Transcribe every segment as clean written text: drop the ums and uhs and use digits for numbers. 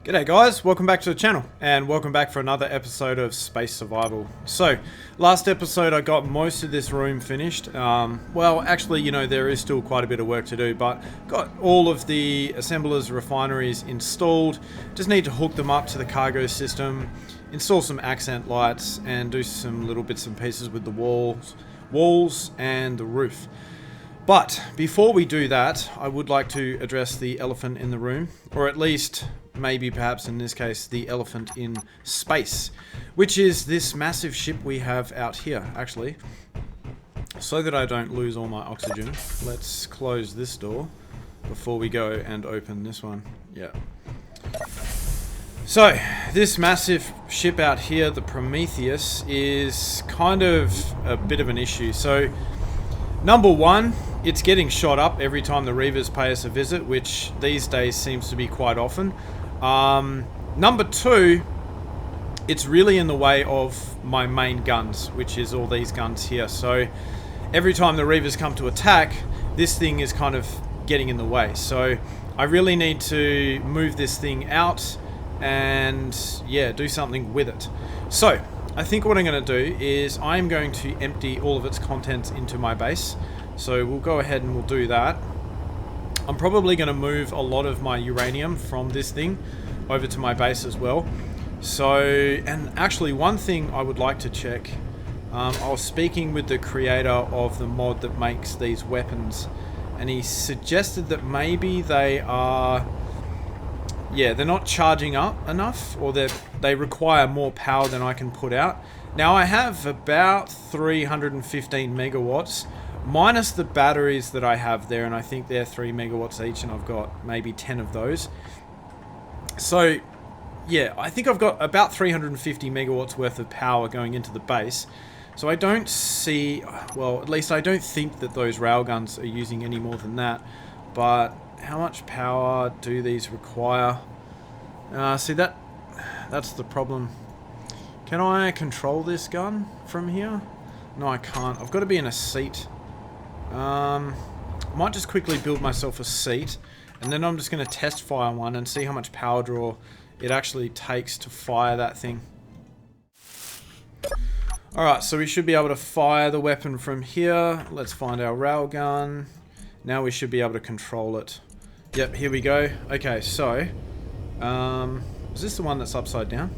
G'day guys, welcome back to the channel and welcome back for another episode of Space Survival. So, last episode I got most of this room finished. Well, actually, you know, there is still quite a bit of work to do, but got all of the assemblers refineries installed. Just need to hook them up to the cargo system, install some accent lights and do some little bits and pieces with the walls and the roof. But before we do that, I would like to address the elephant in the room, or at least maybe perhaps in this case the elephant in space, which is this massive ship we have out here. Actually, so that I don't lose all my oxygen, let's close this door before we go and open this one. Yeah. So this massive ship out here, the Prometheus, is kind of a bit of an issue. So number one, it's getting shot up every time the Reavers pay us a visit, which these days seems to be quite often. Number two, it's really in the way of my main guns, which is all these guns here. So every time the Reavers come to attack, this thing is kind of getting in the way. So I really need to move this thing out and, yeah, do something with it. So I think what I'm going to do is I'm going to empty all of its contents into my base. So we'll go ahead and we'll do that. I'm probably going to move a lot of my uranium from this thing over to my base as well. So, and actually one thing I would like to check, I was speaking with the creator of the mod that makes these weapons, and he suggested that maybe they are, yeah, they're not charging up enough, or they require more power than I can put out. Now I have about 315 megawatts, minus the batteries that I have there, and I think they're 3 megawatts each, and I've got maybe 10 of those. So, yeah, I think I've got about 350 megawatts worth of power going into the base. So I don't see, well, at least I don't think that those railguns are using any more than that. But how much power do these require? See, that's the problem. Can I control this gun from here? No, I can't. I've got to be in a seat. I might just quickly build myself a seat, and then I'm just going to test fire one and see how much power draw it actually takes to fire that thing. Alright, so we should be able to fire the weapon from here. Let's find our railgun. Now we should be able to control it. Yep, here we go. Okay, so is this the one that's upside down?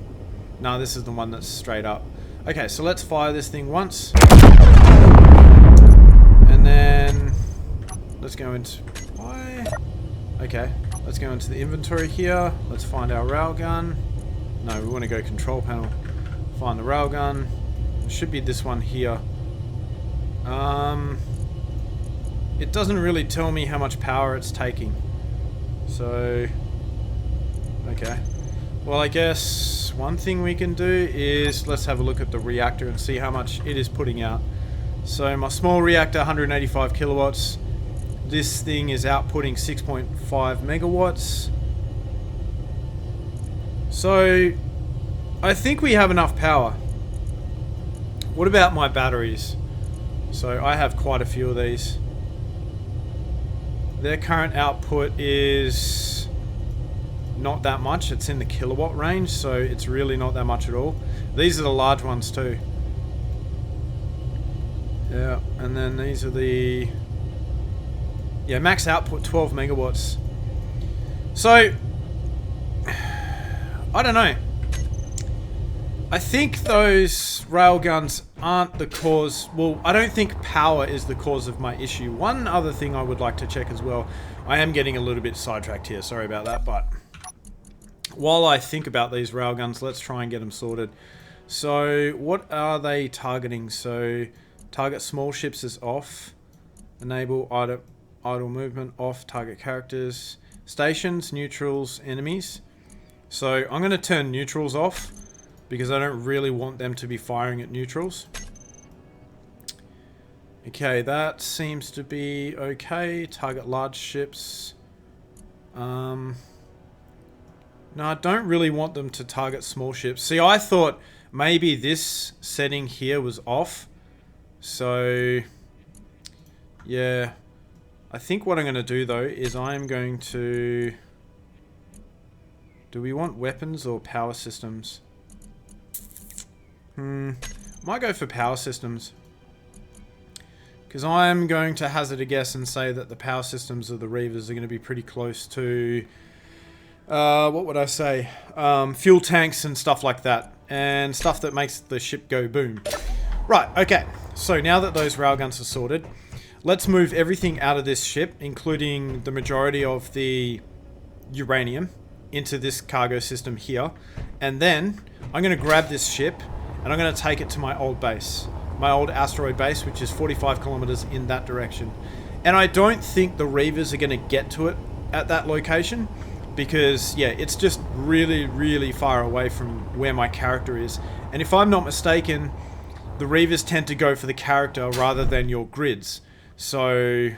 No, this is the one that's straight up. Okay, so let's fire this thing once. And then let's go into why? Okay, let's go into the inventory here. Let's find our railgun. No, we want to go control panel. Find the railgun. It should be this one here. It doesn't really tell me how much power it's taking. So, okay. Well, I guess one thing we can do is let's have a look at the reactor and see how much it is putting out. So my small reactor, 185 kilowatts. This thing is outputting 6.5 megawatts. So I think we have enough power. What about my batteries? So I have quite a few of these. Their current output is not that much. It's in the kilowatt range, so it's really not that much at all. These are the large ones too. Yeah, and then these are the, yeah, max output 12 megawatts. So I don't know. I think those railguns aren't the cause. Well, I don't think power is the cause of my issue. One other thing I would like to check as well. I am getting a little bit sidetracked here. Sorry about that. But while I think about these railguns, let's try and get them sorted. So what are they targeting? So target small ships is off. Enable idle movement off. Target characters. Stations, neutrals, enemies. So I'm going to turn neutrals off, because I don't really want them to be firing at neutrals. Okay, that seems to be okay. Target large ships. No, I don't really want them to target small ships. See, I thought maybe this setting here was off. So, yeah. I think what I'm going to do, though, is I'm going to Do we want weapons or power systems? Might go for power systems. Because I'm going to hazard a guess and say that the power systems of the Reavers are going to be pretty close to... what would I say? Fuel tanks and stuff like that. And stuff that makes the ship go boom. Right, okay. So now that those railguns are sorted, let's move everything out of this ship, including the majority of the uranium, into this cargo system here. And then I'm going to grab this ship and I'm going to take it to my old base. My old asteroid base, which is 45 kilometers in that direction. And I don't think the Reavers are going to get to it at that location. Because, yeah, it's just really, really far away from where my character is. And if I'm not mistaken, the Reavers tend to go for the character rather than your grids. So,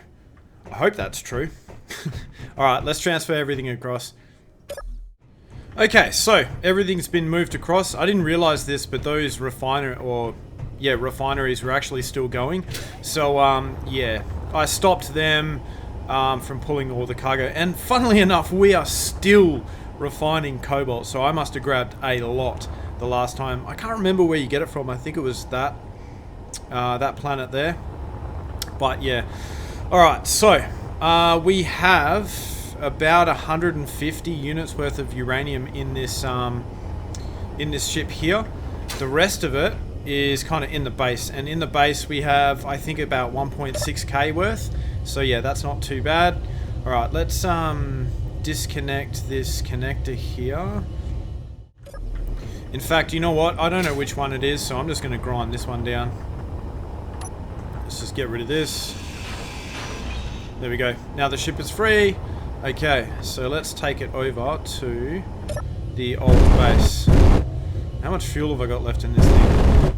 I hope that's true. Alright, let's transfer everything across. Okay, so, everything's been moved across. I didn't realize this, but those refineries were actually still going. So, yeah, I stopped them from pulling all the cargo. And funnily enough, we are still refining cobalt. So I must have grabbed a lot the last time. I can't remember where you get it from. I think it was that planet there. But yeah. Alright, so we have about 150 units worth of uranium in this ship here. The rest of it is kind of in the base, and in the base we have, I think, about 1.6k worth. So yeah, that's not too bad. Alright, let's disconnect this connector here. In fact, you know what? I don't know which one it is, so I'm just going to grind this one down. Let's just get rid of this. There we go. Now the ship is free. Okay, so let's take it over to the old base. How much fuel have I got left in this thing?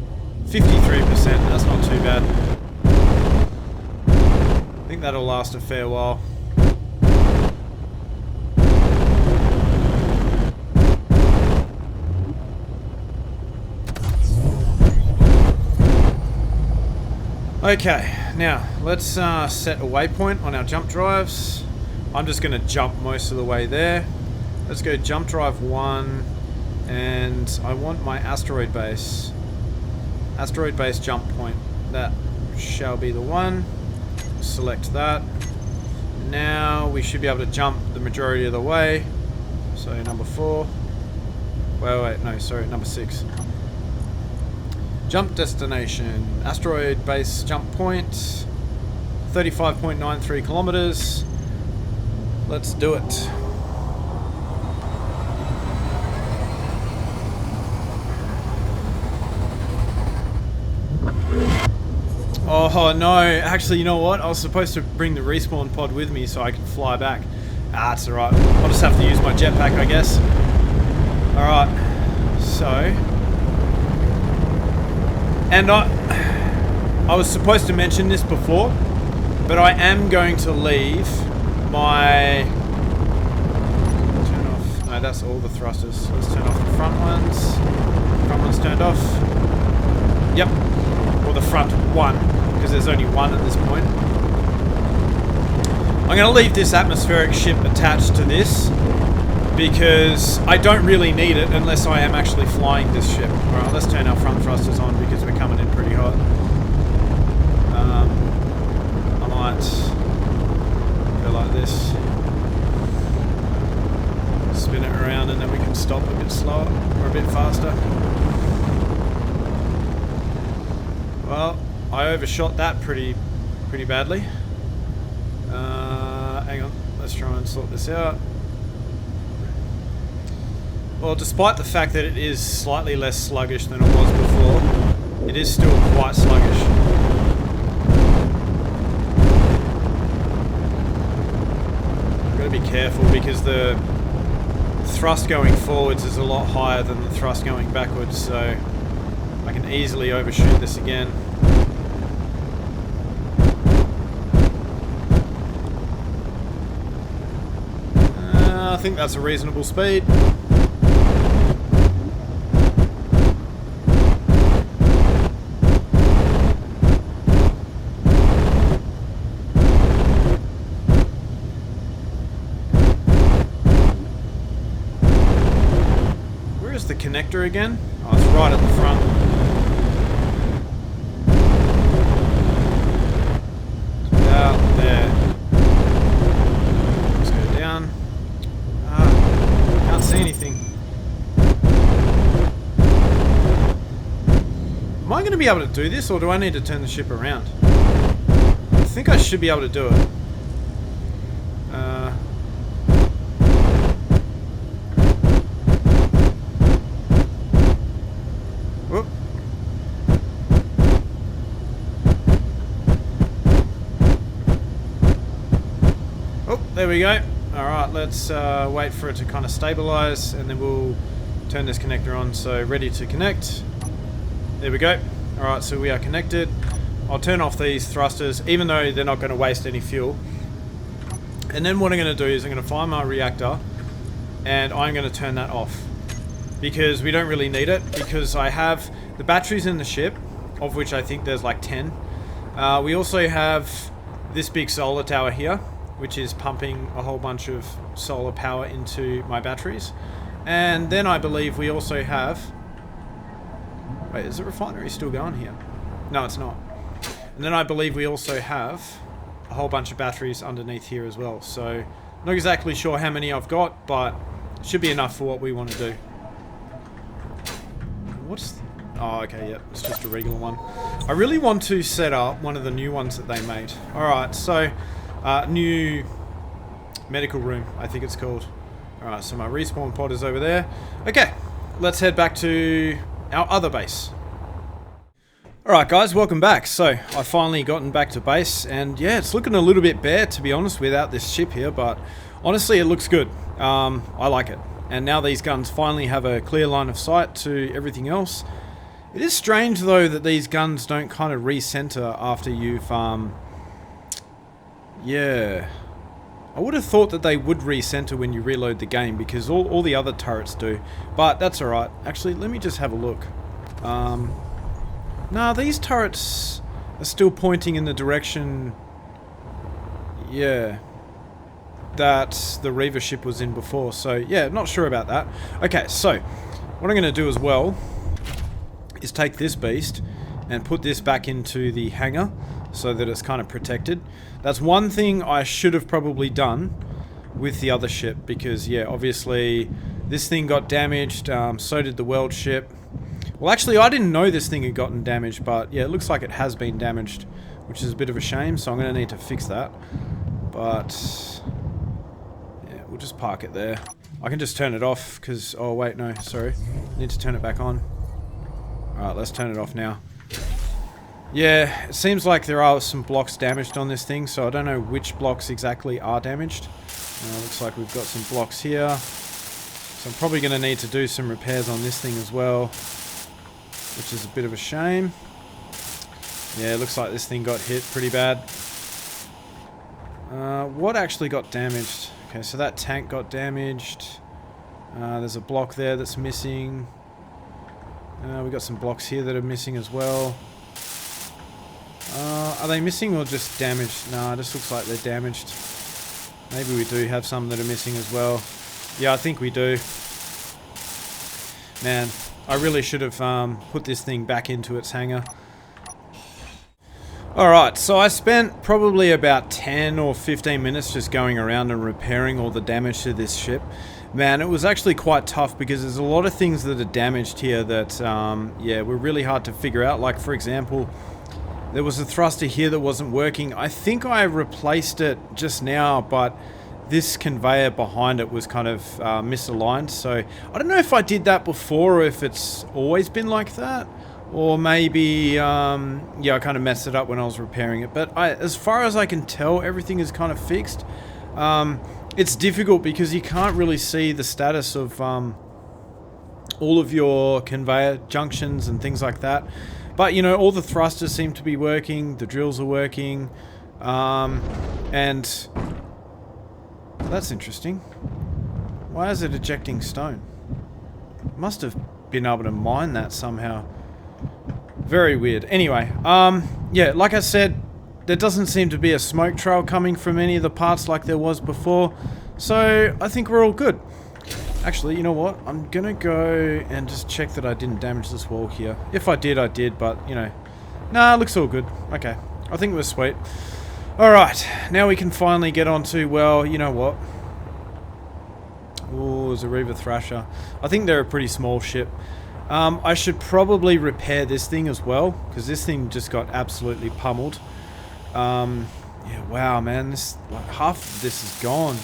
53%, that's not too bad. I think that'll last a fair while. Okay, now let's set a waypoint on our jump drives. I'm just going to jump most of the way there. Let's go jump drive 1, and I want my asteroid base. Asteroid base jump point. That shall be the one. Select that. Now we should be able to jump the majority of the way. So number 4. Wait, no, sorry, number 6. Jump destination. Asteroid base jump point. 35.93 kilometers. Let's do it. Oh no, actually, you know what? I was supposed to bring the respawn pod with me so I could fly back. Ah, it's alright. I'll just have to use my jetpack, I guess. Alright, so... And I was supposed to mention this before, but I am going to leave my... Turn off... No, that's all the thrusters. Let's turn off the front ones. Front one's turned off. Yep. Or the front one, because there's only one at this point. I'm going to leave this atmospheric ship attached to this, because I don't really need it unless I am actually flying this ship. Alright, let's turn our front thrusters on because we're coming in pretty hot. I might go like this. Spin it around and then we can stop a bit slower or a bit faster. Well, I overshot that pretty badly. Hang on, let's try and sort this out. Well, despite the fact that it is slightly less sluggish than it was before, it is still quite sluggish. I've got to be careful because the thrust going forwards is a lot higher than the thrust going backwards, so I can easily overshoot this again. I think that's a reasonable speed. the connector again. Oh, it's right at the front. It's about there. Let's go down. Can't see anything. Am I going to be able to do this, or do I need to turn the ship around? I think I should be able to do it. Whoop. Oh, there we go. Alright, let's wait for it to kind of stabilize, and then we'll turn this connector on. So, ready to connect. There we go. Alright, so we are connected. I'll turn off these thrusters, even though they're not going to waste any fuel. And then what I'm going to do is I'm going to find my reactor, and I'm going to turn that off. Because we don't really need it, because I have the batteries in the ship, of which I think there's like 10. We also have this big solar tower here, which is pumping a whole bunch of solar power into my batteries. And then I believe we also have... Wait, is the refinery still going here? No, it's not. And then I believe we also have a whole bunch of batteries underneath here as well. So, not exactly sure how many I've got, but it should be enough for what we want to do. What's... Oh, okay, yeah, it's just a regular one. I really want to set up one of the new ones that they made. Alright, so, new medical room, I think it's called. Alright, so my respawn pod is over there. Okay, let's head back to our other base. Alright guys, welcome back. So, I've finally gotten back to base, and yeah, it's looking a little bit bare, to be honest, without this ship here, but honestly, it looks good. I like it. And now these guns finally have a clear line of sight to everything else. It is strange, though, that these guns don't kind of recenter after you've, yeah. I would have thought that they would recenter when you reload the game, because all the other turrets do. But that's alright. Actually, let me just have a look. Nah, these turrets are still pointing in the direction... Yeah. That the Reaver ship was in before. So, yeah, not sure about that. Okay, so, what I'm going to do as well is take this beast and put this back into the hangar so that it's kind of protected. That's one thing I should have probably done with the other ship, because yeah, obviously this thing got damaged, so did the world ship. Well, actually I didn't know this thing had gotten damaged, but yeah, it looks like it has been damaged, which is a bit of a shame, so I'm going to need to fix that. But yeah, we'll just park it there. I can just turn it off because, oh wait, no, sorry, I need to turn it back on. Alright, let's turn it off now. Yeah, it seems like there are some blocks damaged on this thing, so I don't know which blocks exactly are damaged. Looks like we've got some blocks here. So I'm probably going to need to do some repairs on this thing as well, which is a bit of a shame. Yeah, it looks like this thing got hit pretty bad. What actually got damaged? Okay, so that tank got damaged. There's a block there that's missing. We've got some blocks here that are missing as well. Are they missing or just damaged? Nah, it just looks like they're damaged. Maybe we do have some that are missing as well. Yeah, I think we do. Man, I really should have put this thing back into its hangar. Alright, so I spent probably about 10 or 15 minutes just going around and repairing all the damage to this ship. Man, it was actually quite tough because there's a lot of things that are damaged here that, yeah, were really hard to figure out. Like, for example, there was a thruster here that wasn't working. I think I replaced it just now, but this conveyor behind it was kind of misaligned. So I don't know if I did that before or if it's always been like that. Or maybe, yeah, I kind of messed it up when I was repairing it. But as far as I can tell, everything is kind of fixed. It's difficult because you can't really see the status of all of your conveyor junctions and things like that. But, you know, all the thrusters seem to be working, the drills are working, and that's interesting. Why is it ejecting stone? Must have been able to mine that somehow. Very weird. Anyway, yeah, like I said, there doesn't seem to be a smoke trail coming from any of the parts like there was before, so I think we're all good. Actually, you know what? I'm gonna go and just check that I didn't damage this wall here. If I did, I did, but, you know. Nah, looks all good. Okay. I think it was sweet. Alright, now we can finally get on to, well, you know what? Ooh, there's a Reaver Thrasher. I think they're a pretty small ship. I should probably repair this thing as well, because this thing just got absolutely pummeled. Yeah, wow, man, this, like, half of this is gone.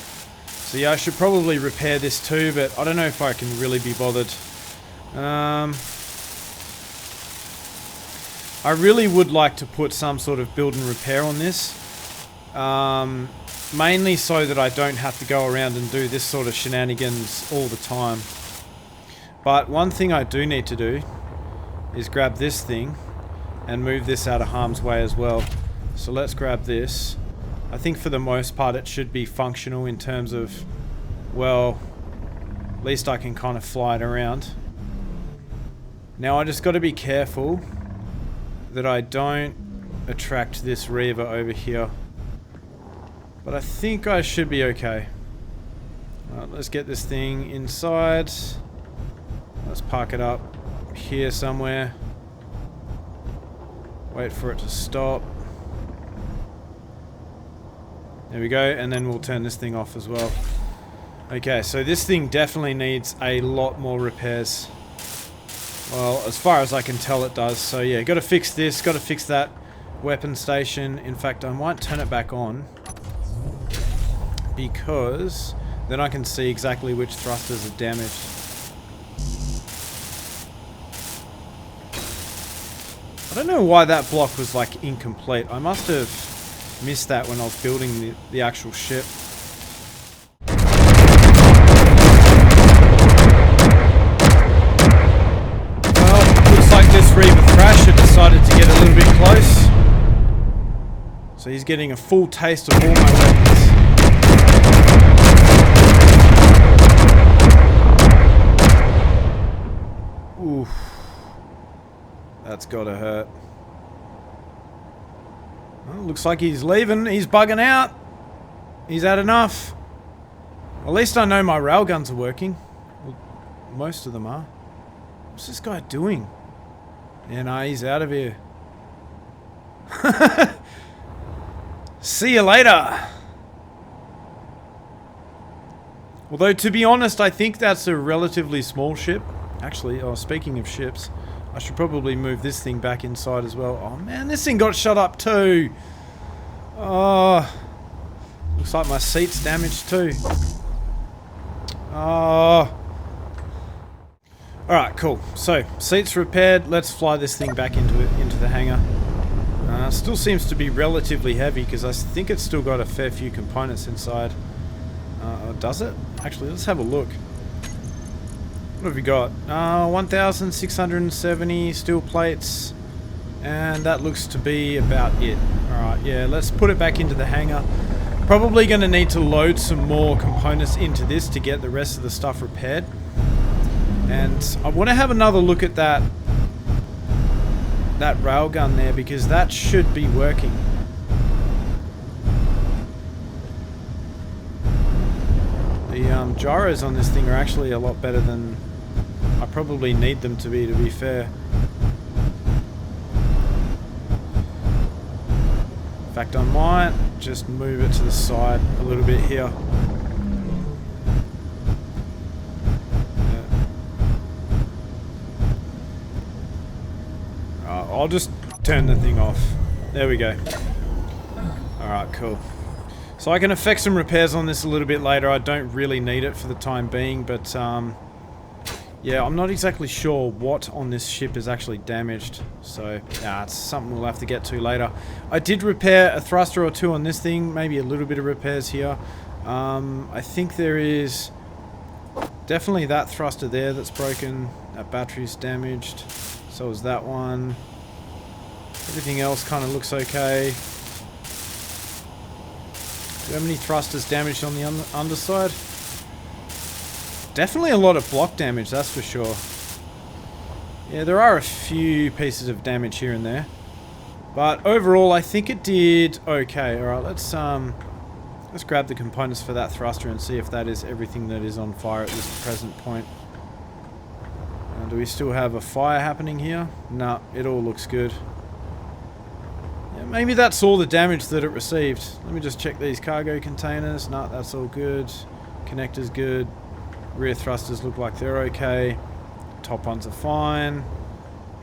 So yeah, I should probably repair this too, but I don't know if I can really be bothered. I really would like to put some sort of build and repair on this. Mainly so that I don't have to go around and do this sort of shenanigans all the time. But one thing I do need to do is grab this thing and move this out of harm's way as well. So let's grab this. I think for the most part it should be functional in terms of, well, at least I can kind of fly it around. Now I just got to be careful that I don't attract this Reaver over here. But I think I should be okay. Alright, let's get this thing inside. Let's park it up here somewhere. Wait for it to stop. There we go, and then we'll turn this thing off as well. Okay, so this thing definitely needs a lot more repairs. Well, as far as I can tell it does. So yeah, gotta fix this, gotta fix that weapon station. In fact, I might turn it back on, because then I can see exactly which thrusters are damaged. I don't know why that block was like incomplete. I must have missed that when I was building the actual ship. Well, looks like this Reaver Thrasher decided to get a little bit close. So he's getting a full taste of all my weapons. Oof. That's gotta hurt. Well, looks like he's leaving. He's bugging out. He's had enough. At least I know my railguns are working. Well, most of them are. What's this guy doing? Yeah, no, he's out of here. See you later. Although, to be honest, I think that's a relatively small ship. Actually, oh, speaking of ships, I should probably move this thing back inside as well. Oh man, this thing got shot up too. Oh, looks like my seat's damaged too. Oh. Alright, cool. So, seats repaired. Let's fly this thing back into the hangar. Still seems to be relatively heavy because I think it's still got a fair few components inside. Does it? Actually, let's have a look. What have we got? 1,670 steel plates, and that looks to be about it. Alright, yeah, let's put it back into the hangar. Probably going to need to load some more components into this to get the rest of the stuff repaired. And I want to have another look at that railgun there, because that should be working. The gyros on this thing are actually a lot better than I probably need them to be fair. In fact, I might just move it to the side a little bit here. I'll just turn the thing off. There we go. Alright, cool. So I can effect some repairs on this a little bit later. I don't really need it for the time being, but yeah, I'm not exactly sure what on this ship is actually damaged. So it's something we'll have to get to later. I did repair a thruster or two on this thing, maybe a little bit of repairs here. I think there is definitely that thruster there that's broken. That battery's damaged. So is that one. Everything else kind of looks okay. Do you have any thrusters damaged on the underside? Definitely a lot of block damage, that's for sure. Yeah, there are a few pieces of damage here and there. But overall, I think it did okay. Alright, let's Let's grab the components for that thruster and see if that is everything that is on fire at this present point. Do we still have a fire happening here? No, it all looks good. Yeah, maybe that's all the damage that it received. Let me just check these cargo containers. No, that's all good. Connector's good. Rear thrusters look like they're okay. Top ones are fine.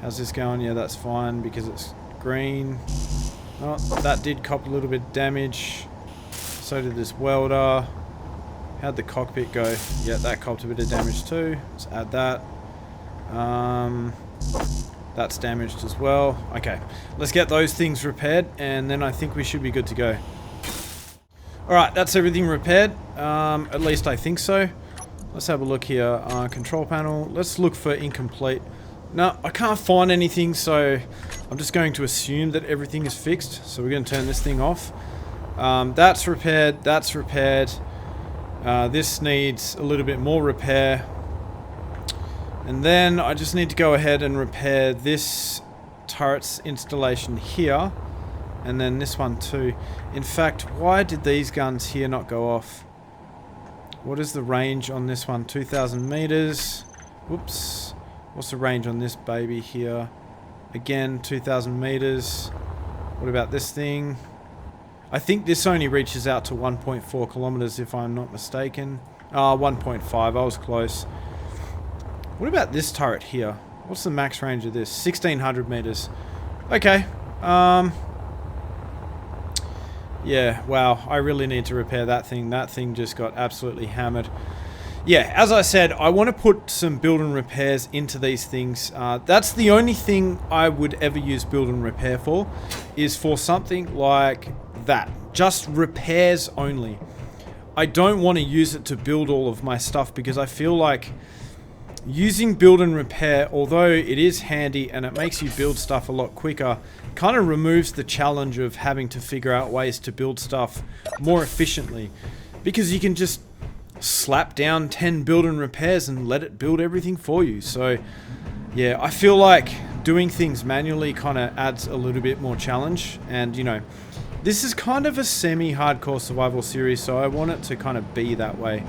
How's this going? Yeah, that's fine because it's green. Oh, that did cop a little bit of damage. So did this welder. How'd the cockpit go? Yeah, that copped a bit of damage too. Let's add that. That's damaged as well. Okay, let's get those things repaired and then I think we should be good to go. Alright, that's everything repaired. At least I think so. Let's have a look here. Control panel. Let's look for incomplete. No, I can't find anything, so I'm just going to assume that everything is fixed. So we're going to turn this thing off. That's repaired. That's repaired. This needs a little bit more repair. And then I just need to go ahead and repair this turret's installation here. And then this one too. In fact, why did these guns here not go off? What is the range on this one? 2,000 meters. Whoops. What's the range on this baby here? Again, 2,000 meters. What about this thing? I think this only reaches out to 1.4 kilometers if I'm not mistaken. 1.5. I was close. What about this turret here? What's the max range of this? 1,600 meters. Okay. Yeah, wow. I really need to repair that thing. That thing just got absolutely hammered. Yeah, as I said, I want to put some build and repairs into these things. That's the only thing I would ever use build and repair for, is for something like that. Just repairs only. I don't want to use it to build all of my stuff because I feel like using build and repair, although it is handy and it makes you build stuff a lot quicker, kind of removes the challenge of having to figure out ways to build stuff more efficiently. Because you can just slap down 10 build and repairs and let it build everything for you. So yeah, I feel like doing things manually kind of adds a little bit more challenge. And you know, this is kind of a semi-hardcore survival series, so I want it to kind of be that way.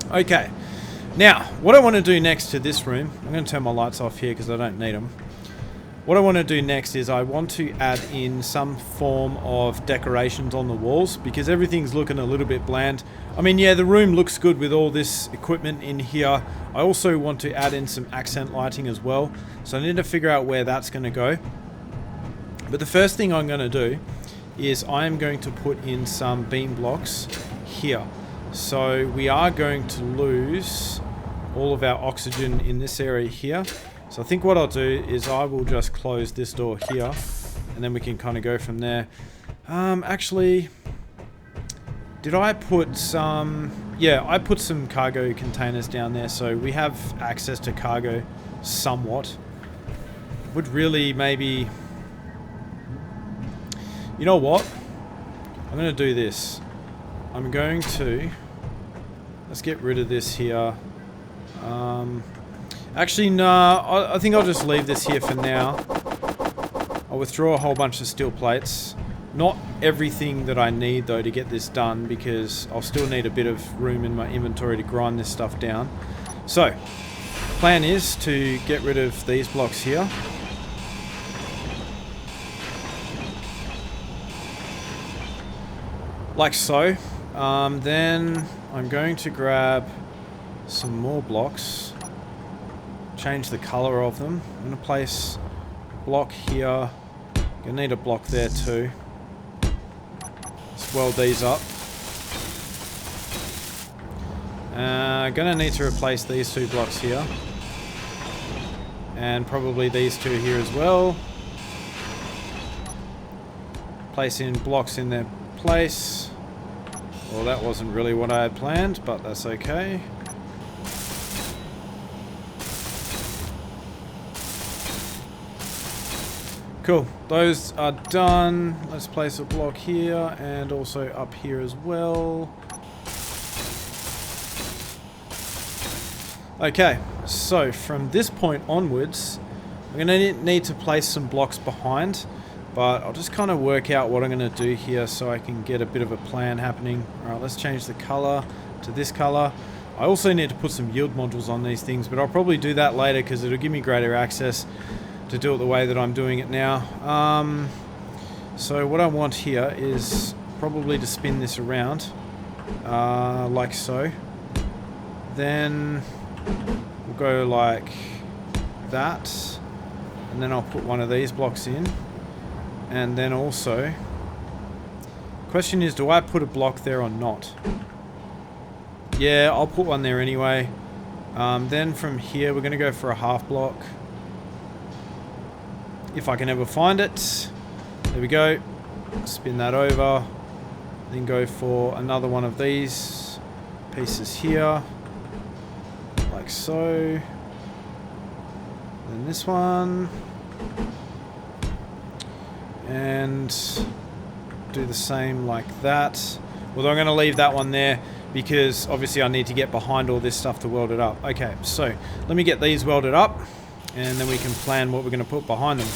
Okay. Now, what I want to do next to this room, I'm going to turn my lights off here because I don't need them. What I want to do next is I want to add in some form of decorations on the walls because everything's looking a little bit bland. I mean, yeah, the room looks good with all this equipment in here. I also want to add in some accent lighting as well. So I need to figure out where that's going to go. But the first thing I'm going to do is I am going to put in some beam blocks here. So we are going to lose all of our oxygen in this area here. So I think what I'll do is I will just close this door here and then we can kind of go from there. Actually, did I put some... Yeah, I put some cargo containers down there so we have access to cargo somewhat. Would really maybe... You know what? I'm going to do this. I'm going to... Let's get rid of this here. Actually, no. I think I'll just leave this here for now. I'll withdraw a whole bunch of steel plates. Not everything that I need, though, to get this done, because I'll still need a bit of room in my inventory to grind this stuff down. So, plan is to get rid of these blocks here. Like so. Then I'm going to grab some more blocks, change the color of them. I'm going to place a block here. Gonna need a block there too. Let's weld these up. Gonna need to replace these two blocks here. And probably these two here as well. Place in blocks in their place. Well, that wasn't really what I had planned, but that's okay. Cool, those are done. Let's place a block here and also up here as well. Okay, so from this point onwards, I'm going to need to place some blocks behind. But I'll just kind of work out what I'm going to do here so I can get a bit of a plan happening. Alright, let's change the color to this color. I also need to put some yield modules on these things, but I'll probably do that later because it'll give me greater access to do it the way that I'm doing it now. So what I want here is probably to spin this around like so. Then we'll go like that, and then I'll put one of these blocks in. And then also, question is, do I put a block there or not? Yeah, I'll put one there anyway. Then from here, we're going to go for a half block. If I can ever find it. There we go. Spin that over. Then go for another one of these pieces here. Like so. Then this one. And do the same like that. Well, I'm going to leave that one there because obviously I need to get behind all this stuff to weld it up. Okay, so let me get these welded up and then we can plan what we're going to put behind them.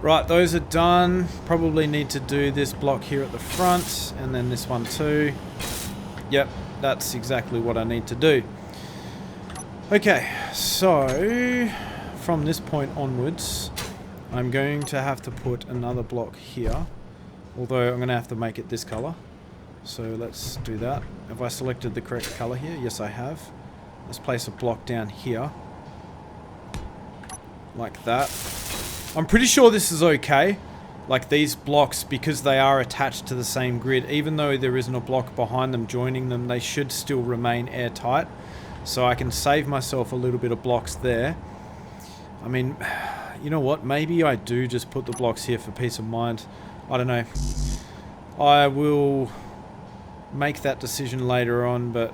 Right, those are done. Probably need to do this block here at the front and then this one too. Yep, that's exactly what I need to do. Okay, so from this point onwards, I'm going to have to put another block here, although I'm going to have to make it this color. So let's do that. Have I selected the correct color here? Yes, I have. Let's place a block down here. Like that. I'm pretty sure this is okay. Like these blocks, because they are attached to the same grid, even though there isn't a block behind them joining them, they should still remain airtight. So I can save myself a little bit of blocks there. I mean, you know what? Maybe I do just put the blocks here for peace of mind. I don't know. I will make that decision later on, but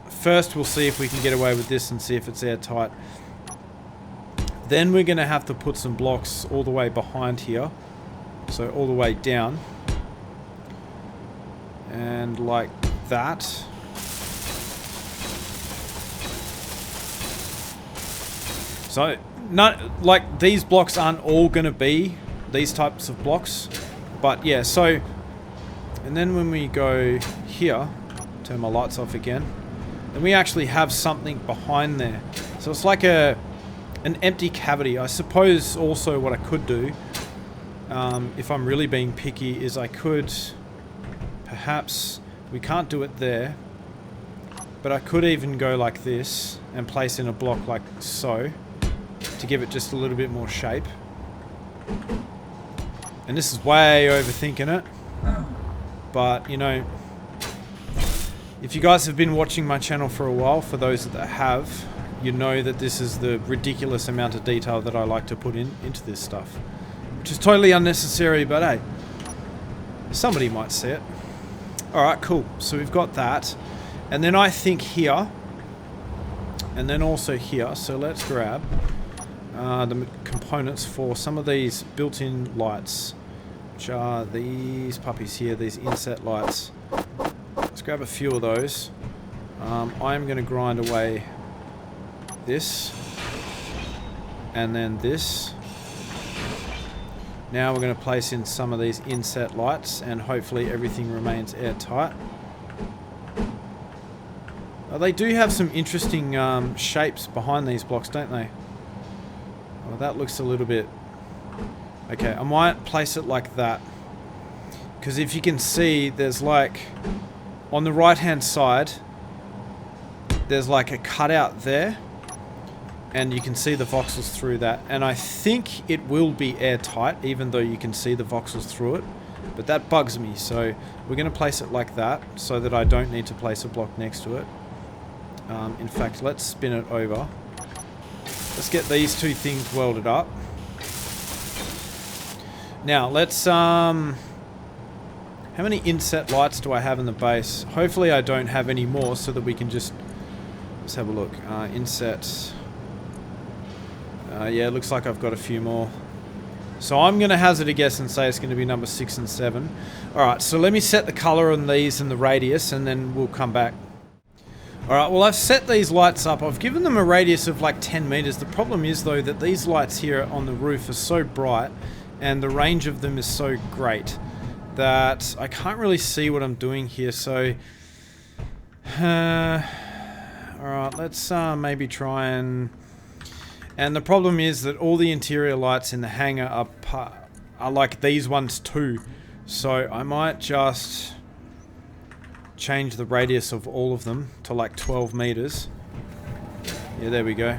first we'll see if we can get away with this and see if it's airtight. Then we're going to have to put some blocks all the way behind here. So all the way down. And like that. So, not like these blocks aren't all going to be these types of blocks. But yeah, so, and then when we go here, turn my lights off again, then we actually have something behind there. So it's like an empty cavity. I suppose also what I could do, if I'm really being picky, is I could, perhaps, we can't do it there, but I could even go like this and place in a block like so, to give it just a little bit more shape. And this is way overthinking it, but you know, if you guys have been watching my channel for a while, for those that have, you know that this is the ridiculous amount of detail that I like to put into this stuff, which is totally unnecessary, but hey, somebody might see it. Alright, cool. So we've got that, and then I think here, and then also here, so let's grab the components for some of these built-in lights, which are these puppies here, these inset lights. Let's grab a few of those. I'm going to grind away this, and then this. Now we're going to place in some of these inset lights, and hopefully everything remains airtight. They do have some interesting shapes behind these blocks, don't they? Oh, that looks a little bit... Okay, I might place it like that. Because if you can see, there's like... On the right-hand side, there's like a cutout there. And you can see the voxels through that. And I think it will be airtight, even though you can see the voxels through it. But that bugs me, so we're going to place it like that, so that I don't need to place a block next to it. In fact, let's spin it over. Let's get these two things welded up. Now, let's... How many inset lights do I have in the base? Hopefully I don't have any more, so that we can just... Let's have a look. Inset... yeah, it looks like I've got a few more. So I'm going to hazard a guess and say it's going to be number 6 and 7. Alright, so let me set the color on these and the radius, and then we'll come back. Alright, well I've set these lights up. I've given them a radius of like 10 meters. The problem is though that these lights here on the roof are so bright and the range of them is so great that I can't really see what I'm doing here. So, alright, let's maybe try and... And the problem is that all the interior lights in the hangar are like these ones too. So I might just change the radius of all of them to like 12 meters. Yeah, there we go.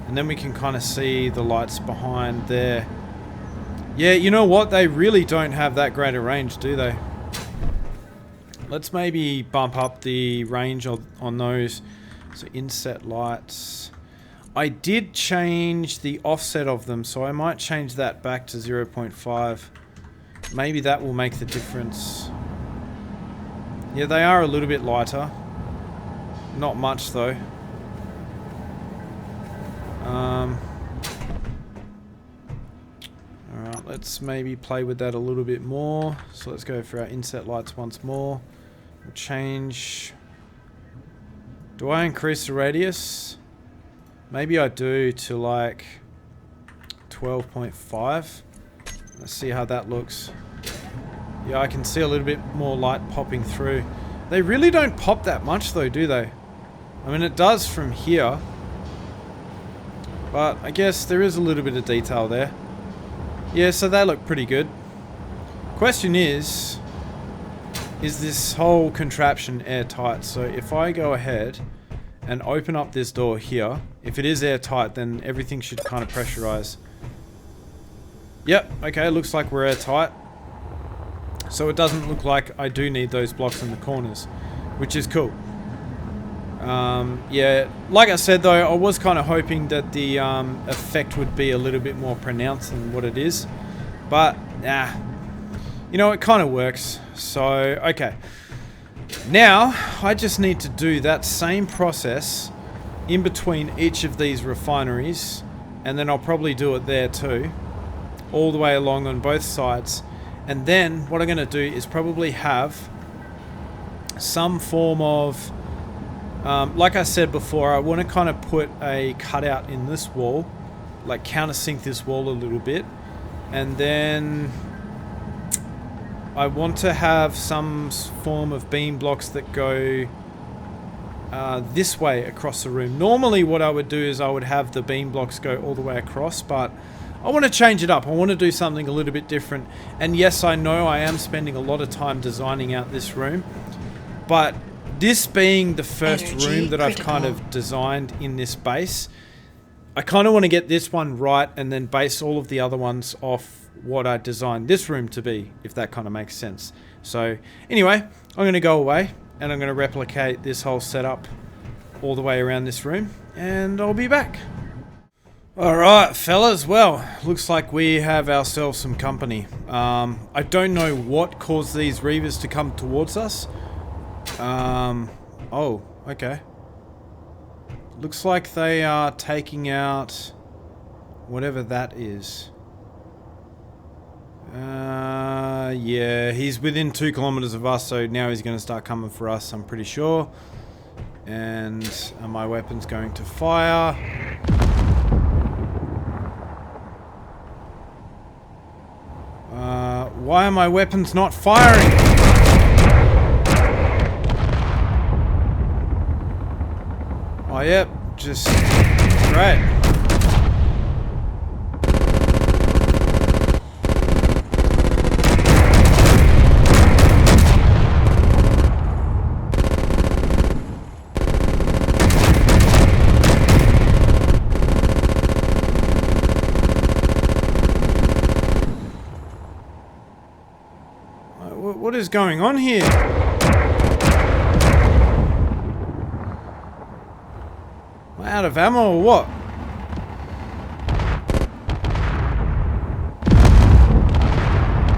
And then we can kind of see the lights behind there. Yeah, you know what? They really don't have that great a range, do they? Let's maybe bump up the range on those. So inset lights. I did change the offset of them, so I might change that back to 0.5. Maybe that will make the difference. Yeah, they are a little bit lighter. Not much though. Alright, let's maybe play with that a little bit more. So let's go for our inset lights once more. We'll change... Do I increase the radius? Maybe I do to like 12.5. Let's see how that looks. Yeah, I can see a little bit more light popping through. They really don't pop that much though, do they? I mean, it does from here. But I guess there is a little bit of detail there. Yeah, so they look pretty good. Question is this whole contraption airtight? So if I go ahead and open up this door here, if it is airtight, then everything should kind of pressurize. Yep, okay, looks like we're airtight. So it doesn't look like I do need those blocks in the corners, which is cool. Yeah, like I said though, I was kind of hoping that the effect would be a little bit more pronounced than what it is. But, you know, it kind of works. So, okay. Now, I just need to do that same process in between each of these refineries. And then I'll probably do it there too. All the way along on both sides. And then what I'm going to do is probably have some form of, like I said before, I want to kind of put a cutout in this wall, like countersink this wall a little bit. And then I want to have some form of beam blocks that go this way across the room. Normally what I would do is I would have the beam blocks go all the way across, but I want to change it up. I want to do something a little bit different. And yes, I know I am spending a lot of time designing out this room, but this being the first room that I've kind of designed in this base, I kind of want to get this one right and then base all of the other ones off what I designed this room to be, if that kind of makes sense. So anyway, I'm going to go away and I'm going to replicate this whole setup all the way around this room, and I'll be back. Alright fellas, well, looks like we have ourselves some company. I don't know what caused these Reavers to come towards us. Oh, okay. Looks like they are taking out whatever that is. Yeah, he's within 2 kilometers of us, so now he's going to start coming for us, I'm pretty sure. And are my weapons going to fire? Why are my weapons not firing? Oh, yep, just great. What is going on here? Am I out of ammo or what?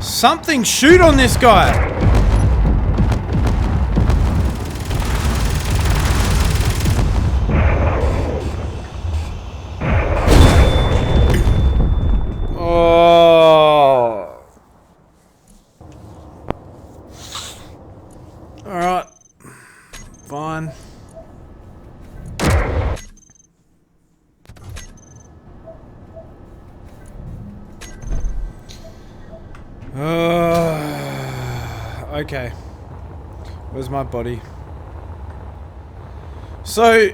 Something shoot on this guy! Okay. Where's my body? So,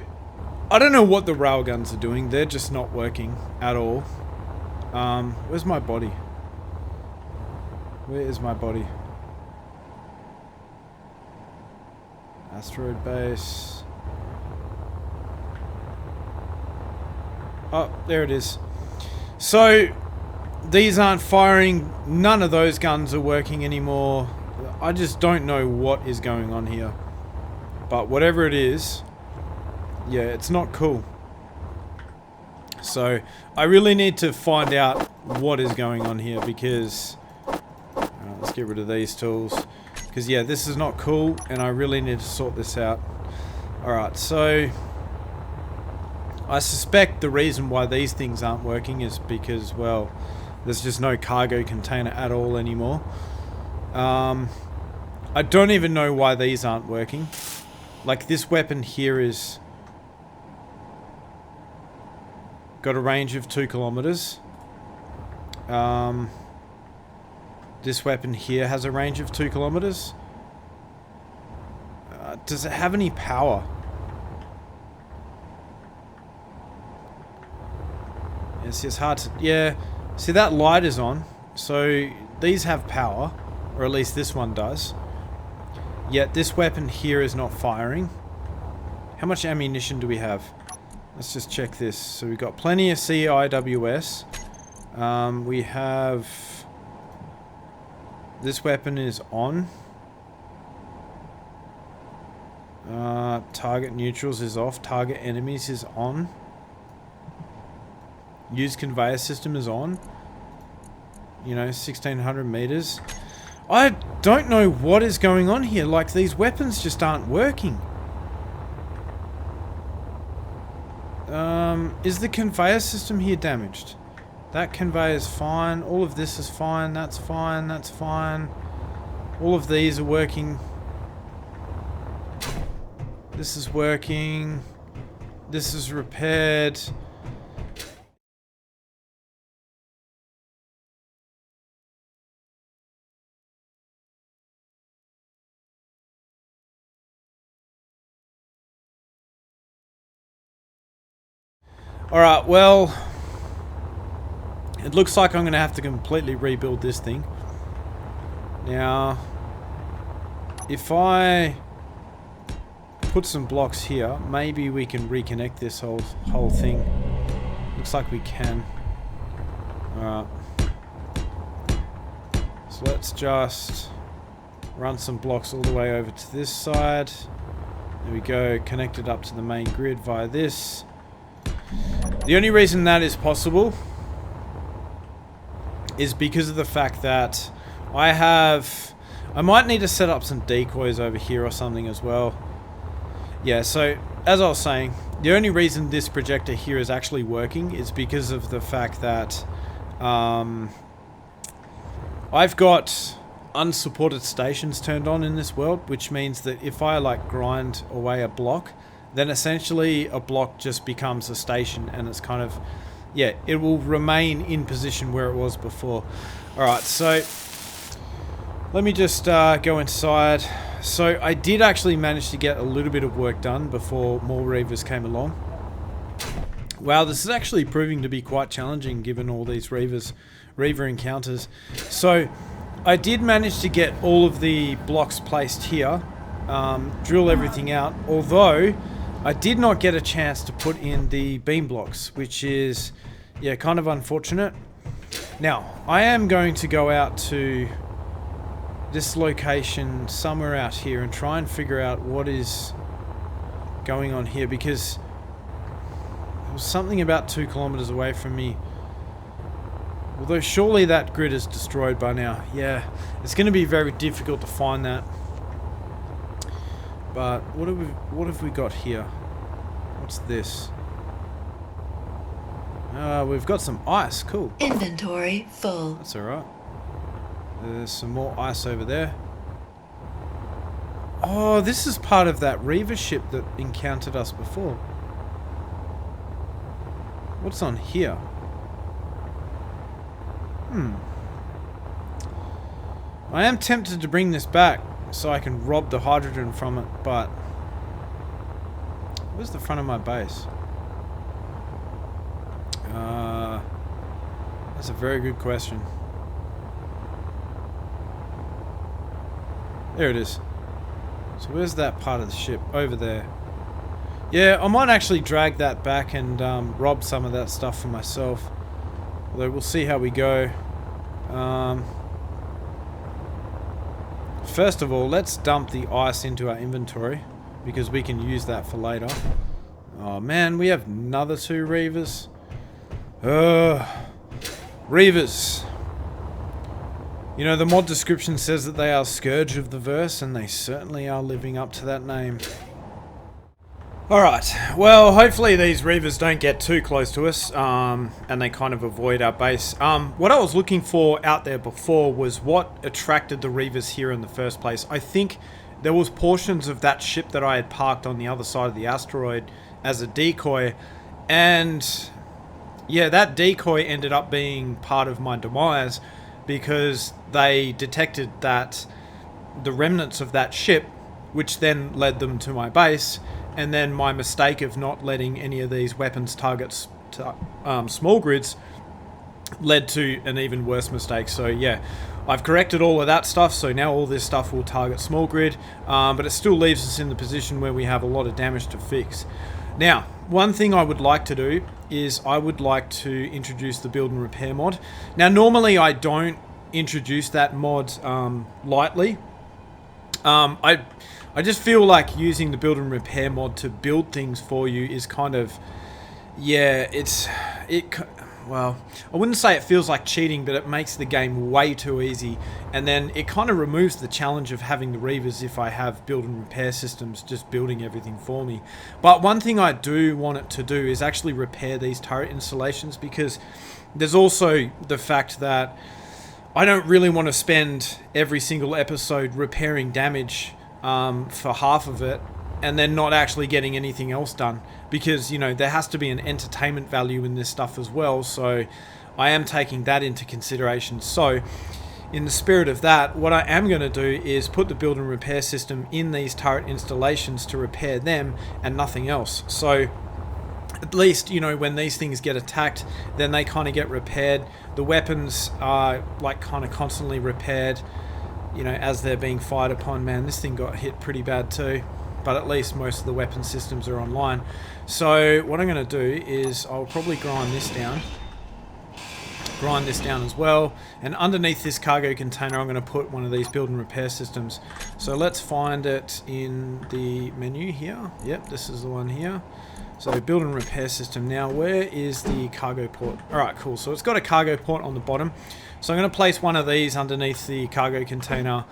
I don't know what the railguns are doing. They're just not working at all. Where's my body? Where is my body? Asteroid base. Oh, there it is. So, these aren't firing. None of those guns are working anymore. I just don't know what is going on here. But whatever it is, yeah, it's not cool. So, I really need to find out what is going on here because... let's get rid of these tools. Because, yeah, this is not cool and I really need to sort this out. Alright, so... I suspect the reason why these things aren't working is because, well, there's just no cargo container at all anymore. I don't even know why these aren't working. Like, this weapon here is... got a range of 2 kilometers. This weapon here has a range of 2 kilometers. Does it have any power? It's hard to... Yeah. See, that light is on. So, these have power. Or at least this one does. Yet, this weapon here is not firing. How much ammunition do we have? Let's just check this. So, we've got plenty of CIWS. We have... This weapon is on. Target neutrals is off. Target enemies is on. Use conveyor system is on. You know, 1600 meters. I don't know what is going on here. Like, these weapons just aren't working. Is the conveyor system here damaged? That conveyor is fine. All of this is fine. That's fine. That's fine. All of these are working. This is working. This is repaired. Alright, well... It looks like I'm going to have to completely rebuild this thing. Now... If I... put some blocks here, maybe we can reconnect this whole thing. Looks like we can. Alright. So let's just... run some blocks all the way over to this side. There we go, connected up to the main grid via this. The only reason that is possible is because of the fact that I might need to set up some decoys over here or something as well. Yeah, so as I was saying, the only reason this projector here is actually working is because of the fact that I've got unsupported stations turned on in this world, which means that if I like grind away a block, then essentially a block just becomes a station and it's kind of, yeah, it will remain in position where it was before. Alright, so let me just go inside. So I did actually manage to get a little bit of work done before more Reavers came along. Wow, this is actually proving to be quite challenging given all these Reaver encounters. So I did manage to get all of the blocks placed here, drill everything out, although I did not get a chance to put in the beam blocks, which is, yeah, kind of unfortunate. Now, I am going to go out to this location somewhere out here and try and figure out what is going on here, because there was something about 2 kilometers away from me. Although surely that grid is destroyed by now. Yeah, it's going to be very difficult to find that. But what have we got here? What's this? We've got some ice. Cool. Inventory full. That's alright. There's some more ice over there. Oh, this is part of that Reaver ship that encountered us before. What's on here? I am tempted to bring this back, so I can rob the hydrogen from it, but where's the front of my base? That's a very good question. There it is. So where's that part of the ship? Over there. Yeah, I might actually drag that back and rob some of that stuff for myself. Although we'll see how we go. First of all, let's dump the ice into our inventory, because we can use that for later. Oh man, we have another 2 Reavers. Reavers. You know, the mod description says that they are Scourge of the Verse, and they certainly are living up to that name. Alright, well, hopefully these Reavers don't get too close to us, and they kind of avoid our base. What I was looking for out there before was what attracted the Reavers here in the first place. I think there was portions of that ship that I had parked on the other side of the asteroid as a decoy, and yeah, that decoy ended up being part of my demise, because they detected that the remnants of that ship, which then led them to my base, and then my mistake of not letting any of these weapons target small grids led to an even worse mistake. So yeah, I've corrected all of that stuff, so now all this stuff will target small grid, but it still leaves us in the position where we have a lot of damage to fix. Now, one thing I would like to do is I would like to introduce the build and repair mod. Now, normally I don't introduce that mod lightly. I just feel like using the build and repair mod to build things for you is kind of, yeah, well, I wouldn't say it feels like cheating, but it makes the game way too easy, and then it kind of removes the challenge of having the Reavers if I have build and repair systems just building everything for me. But one thing I do want it to do is actually repair these turret installations, because there's also the fact that I don't really want to spend every single episode repairing damage for half of it, and then not actually getting anything else done, because, you know, there has to be an entertainment value in this stuff as well, so I am taking that into consideration. So in the spirit of that, what I am going to do is put the build and repair system in these turret installations to repair them and nothing else. So at least, you know, when these things get attacked, then they kind of get repaired. The weapons are like kind of constantly repaired, you know, as they're being fired upon. Man, this thing got hit pretty bad too, but at least most of the weapon systems are online. So what I'm going to do is I'll probably grind this down as well, and underneath this cargo container I'm going to put one of these build and repair systems. So let's find it in the menu here. Yep, this is the one here. So build and repair system. Now, where is the cargo port? Alright, cool. So it's got a cargo port on the bottom. So I'm going to place one of these underneath the cargo container.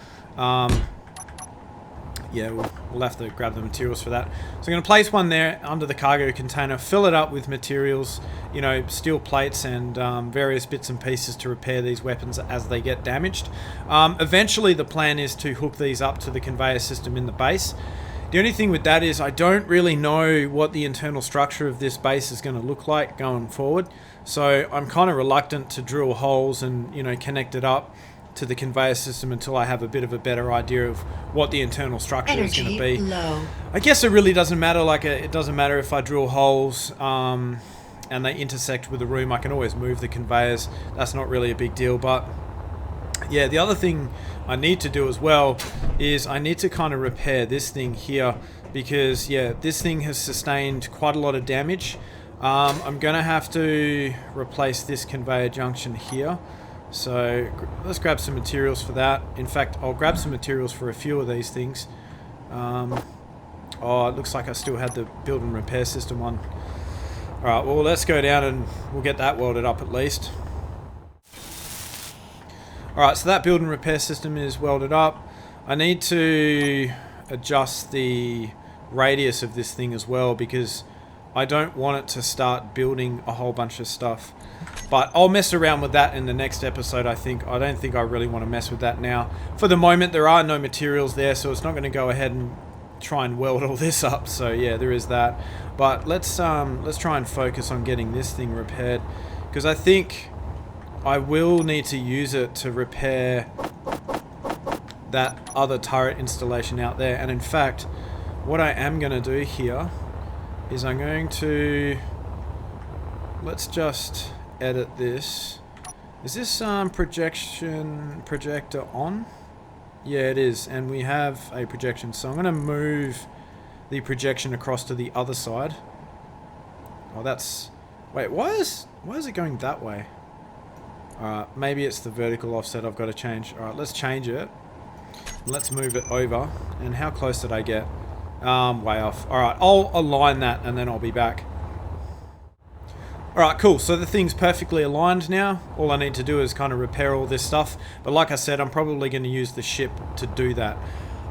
Yeah, we'll have to grab the materials for that. So I'm going to place one there under the cargo container, fill it up with materials, you know, steel plates and various bits and pieces to repair these weapons as they get damaged. Eventually the plan is to hook these up to the conveyor system in the base. The only thing with that is I don't really know what the internal structure of this base is going to look like going forward. So I'm kind of reluctant to drill holes and, you know, connect it up to the conveyor system until I have a bit of a better idea of what the internal structure is going to be. Low. I guess it really doesn't matter. Like, it doesn't matter if I drill holes and they intersect with the room. I can always move the conveyors. That's not really a big deal. But yeah, the other thing I need to do as well is I need to kind of repair this thing here, because yeah, this thing has sustained quite a lot of damage. I'm going to have to replace this conveyor junction here. So let's grab some materials for that. In fact, I'll grab some materials for a few of these things. Oh, it looks like I still had the build and repair system on. Alright, well, let's go down and we'll get that welded up at least. Alright, so that build and repair system is welded up. I need to adjust the radius of this thing as well, because I don't want it to start building a whole bunch of stuff. But I'll mess around with that in the next episode, I think. I don't think I really want to mess with that now. For the moment, there are no materials there, so it's not going to go ahead and try and weld all this up. So yeah, there is that. But let's try and focus on getting this thing repaired, because I think I will need to use it to repair that other turret installation out there. And in fact, what I am going to do here is I'm going to... Let's just edit this. Is this projector on? Yeah, it is. And we have a projection. So I'm going to move the projection across to the other side. Oh, that's... Wait, why is it going that way? Alright, maybe it's the vertical offset I've got to change. Alright, let's change it. Let's move it over. And how close did I get? Way off. Alright, I'll align that and then I'll be back. Alright, cool. So the thing's perfectly aligned now. All I need to do is kind of repair all this stuff. But like I said, I'm probably going to use the ship to do that.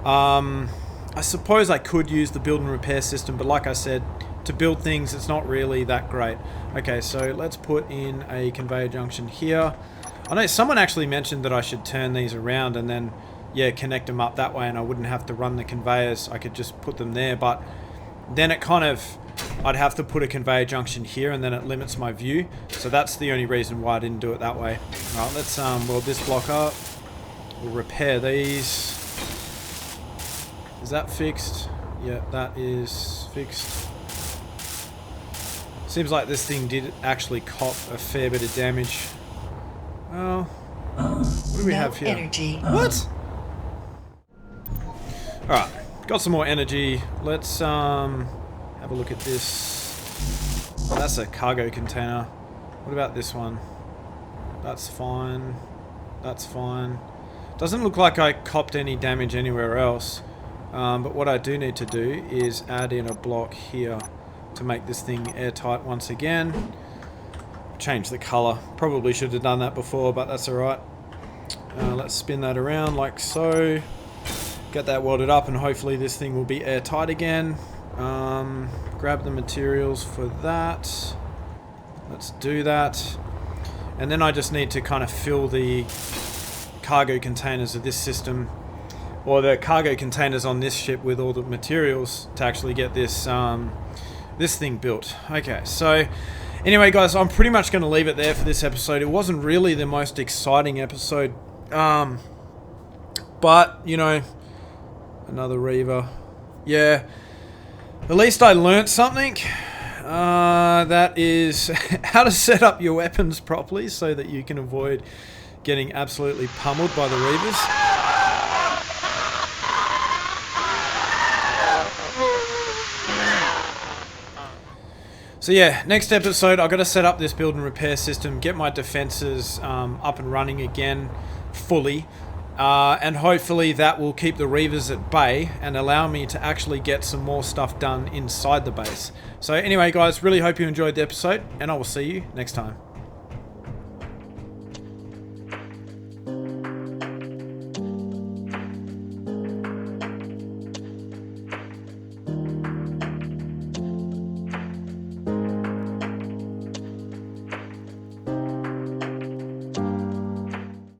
I suppose I could use the build and repair system, but like I said, to build things, it's not really that great. Okay, so let's put in a conveyor junction here. I know someone actually mentioned that I should turn these around and then, yeah, connect them up that way and I wouldn't have to run the conveyors. I could just put them there, but then it kind of... I'd have to put a conveyor junction here and then it limits my view. So that's the only reason why I didn't do it that way. Alright, let's weld this block up. We'll repair these. Is that fixed? Yeah, that is fixed. Seems like this thing did actually cop a fair bit of damage. Well, what do we have here? Energy. What? Alright, got some more energy. Let's have a look at this. That's a cargo container. What about this one? That's fine. That's fine. Doesn't look like I copped any damage anywhere else. But what I do need to do is add in a block here to make this thing airtight once again. Change the color. Probably should have done that before, but that's alright. Let's spin that around like so. Get that welded up and hopefully this thing will be airtight again. Grab the materials for that. Let's do that. And then I just need to kind of fill the cargo containers of this system, or the cargo containers on this ship, with all the materials to actually get this this thing built. Okay, so anyway guys, I'm pretty much going to leave it there for this episode. It wasn't really the most exciting episode, but you know, another Reaver. Yeah, at least I learnt something. That is how to set up your weapons properly so that you can avoid getting absolutely pummeled by the Reavers. So yeah, next episode I've got to set up this build and repair system, get my defenses up and running again fully, and hopefully that will keep the Reavers at bay and allow me to actually get some more stuff done inside the base. So anyway guys, really hope you enjoyed the episode and I will see you next time.